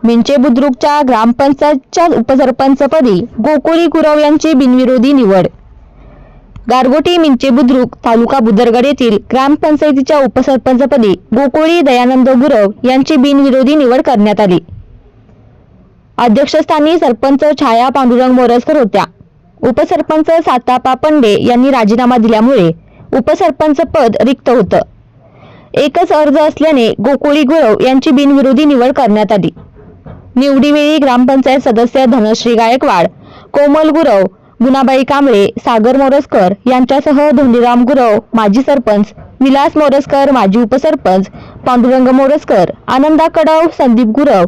मिंचे बुद्रुकच्या ग्रामपंचायतच्या उपसरपंचपदी गोकुळी गुरव यांची बिनविरोधी निवड। गारगोटी मिंचे बुद्रुक तालुका बुदरगड येथील ग्रामपंचायतीच्या उपसरपंचपदी गोकुळी दयानंद गुरव यांची बिनविरोधी निवड करण्यात आली। अध्यक्षस्थानी सरपंच छाया पांडुरंग मोरजकर होत्या। उपसरपंच सातापा पंडे यांनी राजीनामा दिल्यामुळे उपसरपंच पद रिक्त होतं। एकच अर्ज असल्याने गोकुळी गुरव यांची बिनविरोधी निवड करण्यात आली। निवडीवेळी ग्रामपंचायत सदस्य धनश्री गायकवाड, कोमल गुरव, गुणाबाई कांबळे, सागर मोरजकर यांच्यासह धोंडीराम गुरव माजी सरपंच, विलास मोरजकर माजी उपसरपंच, पांडुरंग मोरजकर, आनंदा कडव, संदीप गुरव,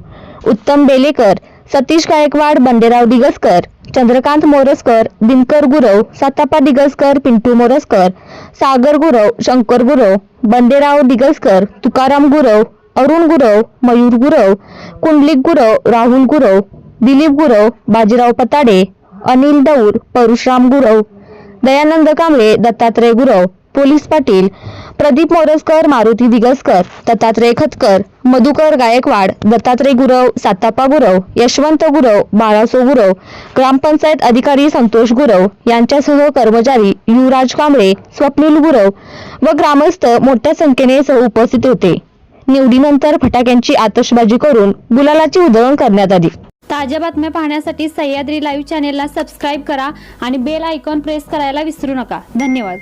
उत्तम बेलेकर, सतीश गायकवाड, बंडेराव दिगसकर, चंद्रकांत मोरजकर, दिनकर गुरव, सातापा दिगसकर, पिंटू मोरजकर, सागर गुरव, शंकर गुरव, बंडेराव दिगसकर, तुकाराम गुरव, अरुण गुरव, मयूर गुरव, कुंडलिक गुरव, राहुल गुरव, दिलीप गुरव, बाजीराव पताडे, अनिल दौर, परशुराम गुरव, दयानंद कांबळे, दत्तात्रय गुरव, पोलीस पाटील, प्रदीप मोरजकर, मारुती दिगसकर, दत्तात्रय खतकर, मधुकर गायकवाड, दत्तात्रय गुरव, सातापा गुरव, यशवंत गुरव, बाळासो गुरव, ग्रामपंचायत अधिकारी संतोष गुरव यांच्यासह कर्मचारी युवराज कांबळे, स्वप्नील गुरव व ग्रामस्थ मोठ्या संख्येने उपस्थित होते। निवडीनंतर फटाक्यांची आतषबाजी करून गुलालाची उधळण करण्यात आली। ताज्या बातम्या पाहण्यासाठी सह्याद्री लाईव्ह चॅनेलला सबस्क्राईब करा आणि बेल आयकॉन प्रेस करायला विसरू नका। धन्यवाद।